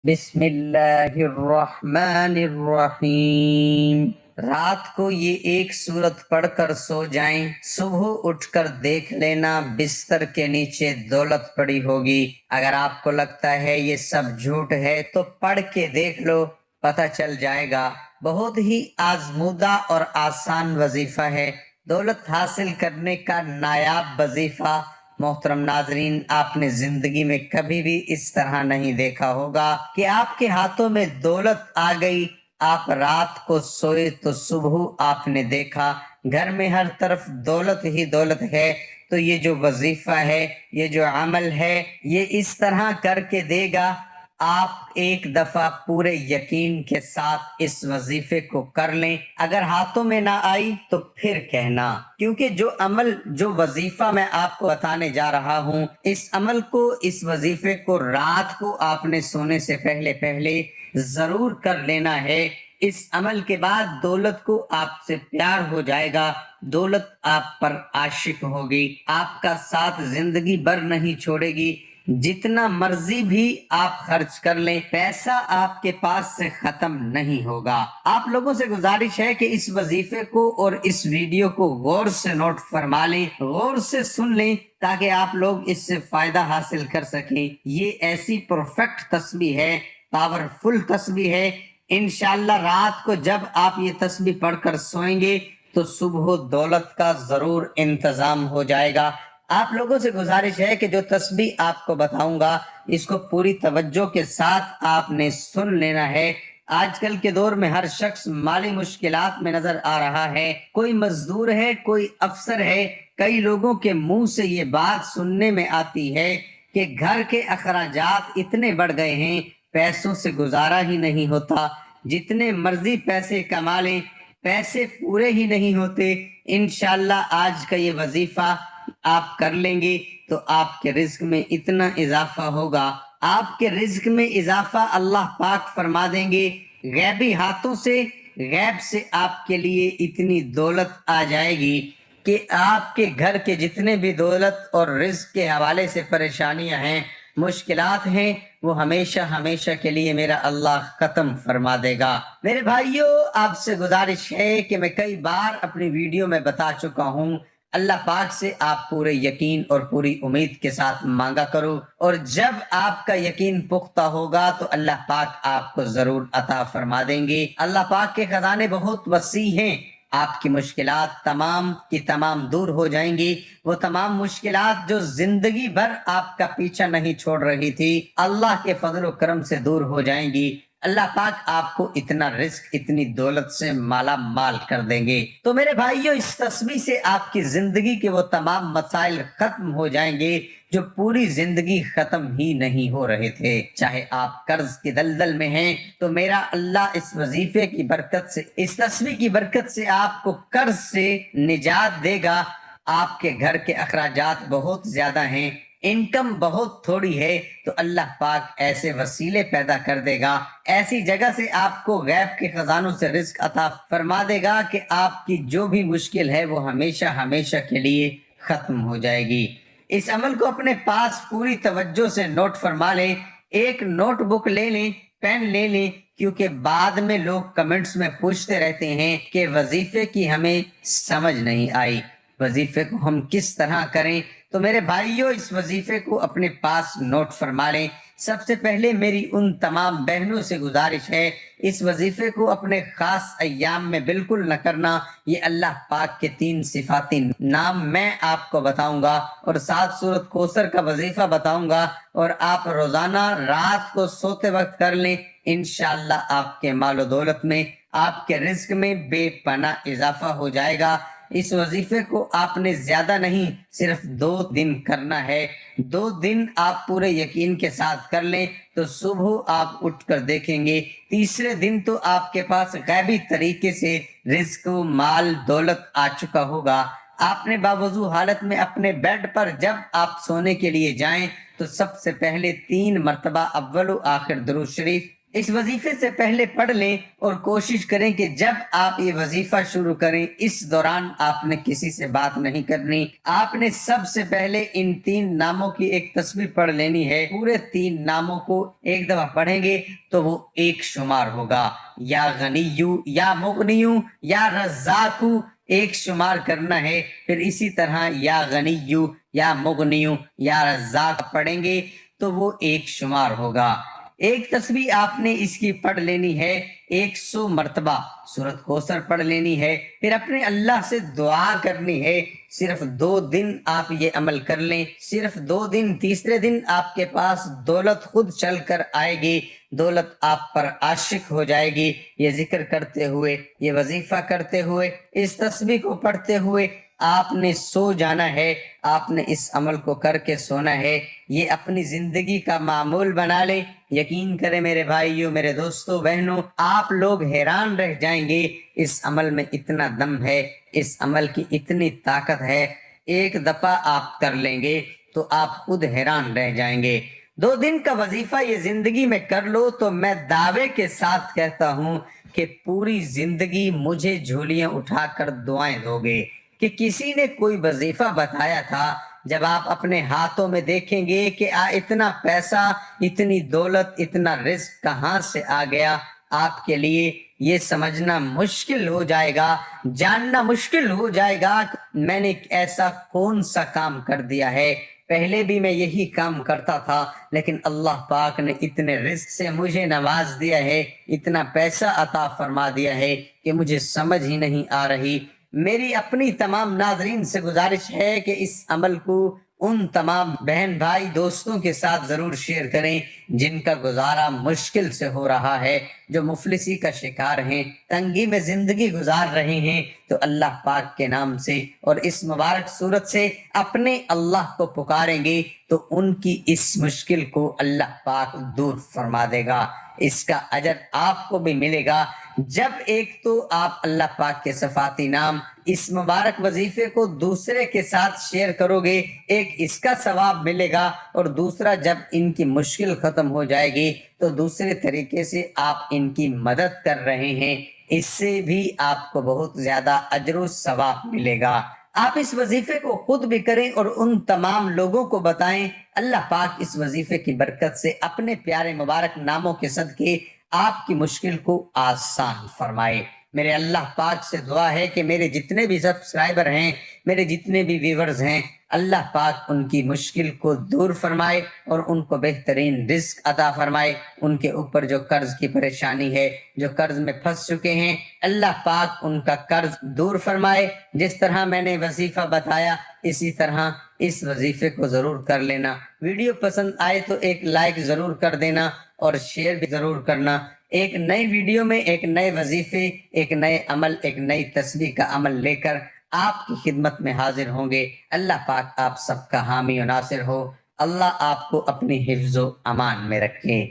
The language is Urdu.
بسم اللہ الرحمن الرحیم۔ رات کو یہ ایک سورت پڑھ کر سو جائیں، صبح اٹھ کر دیکھ لینا بستر کے نیچے دولت پڑی ہوگی۔ اگر آپ کو لگتا ہے یہ سب جھوٹ ہے تو پڑھ کے دیکھ لو، پتہ چل جائے گا۔ بہت ہی آزمودہ اور آسان وظیفہ ہے، دولت حاصل کرنے کا نایاب وظیفہ۔ محترم ناظرین، آپ نے زندگی میں کبھی بھی اس طرح نہیں دیکھا ہوگا کہ آپ کے ہاتھوں میں دولت آ گئی، آپ رات کو سوئے تو صبح آپ نے دیکھا گھر میں ہر طرف دولت ہی دولت ہے۔ تو یہ جو وظیفہ ہے، یہ جو عمل ہے، یہ اس طرح کر کے دے گا۔ آپ ایک دفعہ پورے یقین کے ساتھ اس وظیفے کو کر لیں، اگر ہاتھوں میں نہ آئی تو پھر کہنا، کیونکہ جو عمل، جو وظیفہ میں آپ کو بتانے جا رہا ہوں، اس عمل کو، اس وظیفے کو رات کو آپ نے سونے سے پہلے ضرور کر لینا ہے۔ اس عمل کے بعد دولت کو آپ سے پیار ہو جائے گا، دولت آپ پر عاشق ہوگی، آپ کا ساتھ زندگی بھر نہیں چھوڑے گی۔ جتنا مرضی بھی آپ خرچ کر لیں، پیسہ آپ کے پاس سے ختم نہیں ہوگا۔ آپ لوگوں سے گزارش ہے کہ اس وظیفے کو اور اس ویڈیو کو غور سے نوٹ فرما لیں، غور سے سن لیں، تاکہ آپ لوگ اس سے فائدہ حاصل کر سکیں۔ یہ ایسی پرفیکٹ تسبیح ہے، پاورفل تسبیح ہے۔ انشاءاللہ رات کو جب آپ یہ تسبیح پڑھ کر سوئیں گے تو صبح دولت کا ضرور انتظام ہو جائے گا۔ آپ لوگوں سے گزارش ہے کہ جو تسبیح آپ کو بتاؤں گا، اس کو پوری توجہ کے ساتھ آپ نے سن لینا ہے۔ آج کل کے دور میں ہر شخص مالی مشکلات میں نظر آ رہا ہے، کوئی مزدور ہے، کوئی افسر ہے۔ کئی لوگوں کے منہ سے یہ بات سننے میں آتی ہے کہ گھر کے اخراجات اتنے بڑھ گئے ہیں، پیسوں سے گزارا ہی نہیں ہوتا، جتنے مرضی پیسے کما لیں پیسے پورے ہی نہیں ہوتے۔ انشاءاللہ آج کا یہ وظیفہ آپ کر لیں گے تو آپ کے رزق میں اتنا اضافہ ہوگا، آپ کے رزق میں اضافہ اللہ پاک فرما دیں گے۔ غیبی ہاتھوں سے، غیب سے آپ کے لیے اتنی دولت آ جائے گی کہ آپ کے گھر کے جتنے بھی دولت اور رزق کے حوالے سے پریشانیاں ہیں، مشکلات ہیں، وہ ہمیشہ ہمیشہ کے لیے میرا اللہ ختم فرما دے گا۔ میرے بھائیوں، آپ سے گزارش ہے کہ میں کئی بار اپنی ویڈیو میں بتا چکا ہوں، اللہ پاک سے آپ پورے یقین اور پوری امید کے ساتھ مانگا کرو، اور جب آپ کا یقین پختہ ہوگا تو اللہ پاک آپ کو ضرور عطا فرما دیں گے۔ اللہ پاک کے خزانے بہت وسیع ہیں، آپ کی مشکلات تمام کی تمام دور ہو جائیں گی۔ وہ تمام مشکلات جو زندگی بھر آپ کا پیچھا نہیں چھوڑ رہی تھی، اللہ کے فضل و کرم سے دور ہو جائیں گی۔ اللہ پاک آپ کو اتنا رزق، اتنی دولت سے مالا مال کر دیں گے۔ تو میرے بھائیوں، اس تسبیح سے آپ کی زندگی کے وہ تمام مسائل ختم ہو جائیں گے جو پوری زندگی ختم ہی نہیں ہو رہے تھے۔ چاہے آپ قرض کی دلدل میں ہیں تو میرا اللہ اس وظیفے کی برکت سے، اس تسبیح کی برکت سے آپ کو قرض سے نجات دے گا۔ آپ کے گھر کے اخراجات بہت زیادہ ہیں، انکم بہت تھوڑی ہے، تو اللہ پاک ایسے وسیلے پیدا کر دے گا، ایسی جگہ سے آپ کو غیب کے خزانوں سے رزق عطا فرما دے گا کہ آپ کی جو بھی مشکل ہے وہ ہمیشہ ہمیشہ کے لیے ختم ہو جائے گی۔ اس عمل کو اپنے پاس پوری توجہ سے نوٹ فرما لیں، ایک نوٹ بک لے لیں، پین لے لیں، کیونکہ بعد میں لوگ کمنٹس میں پوچھتے رہتے ہیں کہ وظیفے کی ہمیں سمجھ نہیں آئی، وظیفے کو ہم کس طرح کریں۔ تو میرے بھائیوں، اس وظیفے کو اپنے پاس نوٹ فرما لیں۔ سب سے پہلے میری ان تمام بہنوں سے گزارش ہے، اس وظیفے کو اپنے خاص ایام میں بالکل نہ کرنا۔ یہ اللہ پاک کے 3 صفاتی نام میں آپ کو بتاؤں گا، اور 7 سورت کوثر کا وظیفہ بتاؤں گا، اور آپ روزانہ رات کو سوتے وقت کر لیں۔ انشاءاللہ آپ کے مال و دولت میں، آپ کے رزق میں بے پناہ اضافہ ہو جائے گا۔ اس وظیفے کو آپ نے زیادہ نہیں، صرف 2 دن کرنا ہے۔ 2 دن آپ پورے یقین کے ساتھ کر لیں تو صبح آپ اٹھ کر دیکھیں گے، تیسرے دن تو آپ کے پاس غیبی طریقے سے رزق، مال، دولت آ چکا ہوگا۔ آپ نے باوضو حالت میں اپنے بیڈ پر جب آپ سونے کے لیے جائیں تو سب سے پہلے 3 مرتبہ اول و آخر درود شریف اس وظیفے سے پہلے پڑھ لیں اور کوشش کریں کہ جب آپ یہ وظیفہ شروع کریں اس دوران آپ نے کسی سے بات نہیں کرنی۔ آپ نے سب سے پہلے ان 3 ناموں کی ایک تسبیح پڑھ لینی ہے۔ پورے 3 ناموں کو ایک دفعہ پڑھیں گے تو وہ ایک شمار ہوگا۔ یا غنیو، یا مغنیو، یا رزاقو، ایک شمار کرنا ہے۔ پھر اسی طرح یا غنیو، یا مغنیو، یا رزاق پڑھیں گے تو وہ ایک شمار ہوگا۔ ایک تسبیح آپ نے اس کی پڑھ لینی ہے 100 مرتبہ، سورۃ کوثر پڑھ لینی ہے۔ پھر اپنے اللہ سے دعا کرنی ہے۔ صرف 2 دن آپ یہ عمل کر لیں، صرف 2 دن۔ تیسرے دن آپ کے پاس دولت خود چل کر آئے گی، دولت آپ پر عاشق ہو جائے گی۔ یہ ذکر کرتے ہوئے، یہ وظیفہ کرتے ہوئے، اس تسبیح کو پڑھتے ہوئے آپ نے سو جانا ہے۔ آپ نے اس عمل کو کر کے سونا ہے۔ یہ اپنی زندگی کا معمول بنا لیں۔ یقین کریں میرے بھائیوں، میرے دوستوں، بہنوں، آپ لوگ حیران رہ جائیں گے۔ اس عمل میں اتنا دم ہے، اس عمل کی اتنی طاقت ہے۔ ایک دفعہ آپ کر لیں گے تو آپ خود حیران رہ جائیں گے۔ 2 دن کا وظیفہ یہ زندگی میں کر لو تو میں دعوے کے ساتھ کہتا ہوں کہ پوری زندگی مجھے جھولیاں اٹھا کر دعائیں دو گے۔ کہ کسی نے کوئی وظیفہ بتایا تھا، جب آپ اپنے ہاتھوں میں دیکھیں گے کہ اتنا پیسہ، اتنی دولت، اتنا رزق کہاں سے آ گیا، آپ کے لیے یہ سمجھنا مشکل ہو جائے گا، جاننا مشکل ہو جائے گا میں نے ایسا کون سا کام کر دیا ہے۔ پہلے بھی میں یہی کام کرتا تھا، لیکن اللہ پاک نے اتنے رزق سے مجھے نواز دیا ہے، اتنا پیسہ عطا فرما دیا ہے کہ مجھے سمجھ ہی نہیں آ رہی۔ میری اپنی تمام ناظرین سے گزارش ہے کہ اس عمل کو ان تمام بہن بھائی دوستوں کے ساتھ ضرور شیئر کریں جن کا گزارا مشکل سے ہو رہا ہے، جو مفلسی کا شکار ہیں، تنگی میں زندگی گزار رہے ہیں۔ تو اللہ پاک کے نام سے اور اس مبارک صورت سے اپنے اللہ کو پکاریں گے تو ان کی اس مشکل کو اللہ پاک دور فرما دے گا۔ اس کا اجر آپ کو بھی ملے گا۔ جب ایک تو آپ اللہ پاک کے صفاتی نام، اس مبارک وظیفے کو دوسرے کے ساتھ شیئر کرو گے، ایک اس کا ثواب ملے گا، اور دوسرا جب ان کی مشکل ختم ہو جائے گی تو دوسرے طریقے سے آپ ان کی مدد کر رہے ہیں، اس سے بھی آپ کو بہت زیادہ اجر و ثواب ملے گا۔ آپ اس وظیفے کو خود بھی کریں اور ان تمام لوگوں کو بتائیں۔ اللہ پاک اس وظیفے کی برکت سے اپنے پیارے مبارک ناموں کے صدقے آپ کی مشکل کو آسان فرمائے۔ میرے اللہ پاک سے دعا ہے کہ میرے جتنے بھی سبسکرائبر ہیں، میرے جتنے بھی ویورز ہیں، اللہ پاک ان کی مشکل کو دور فرمائے اور ان کو بہترین رزق عطا فرمائے۔ ان کے اوپر جو قرض کی پریشانی ہے، جو قرض میں پھنس چکے ہیں، اللہ پاک ان کا قرض دور فرمائے۔ جس طرح میں نے وظیفہ بتایا اسی طرح اس وظیفے کو ضرور کر لینا۔ ویڈیو پسند آئے تو ایک لائک ضرور کر دینا اور شیئر بھی ضرور کرنا۔ ایک نئی ویڈیو میں ایک نئے وظیفے، ایک نئے عمل، ایک نئی تسبیح کا عمل لے کر آپ کی خدمت میں حاضر ہوں گے۔ اللہ پاک آپ سب کا حامی و ناصر ہو۔ اللہ آپ کو اپنی حفظ و امان میں رکھے۔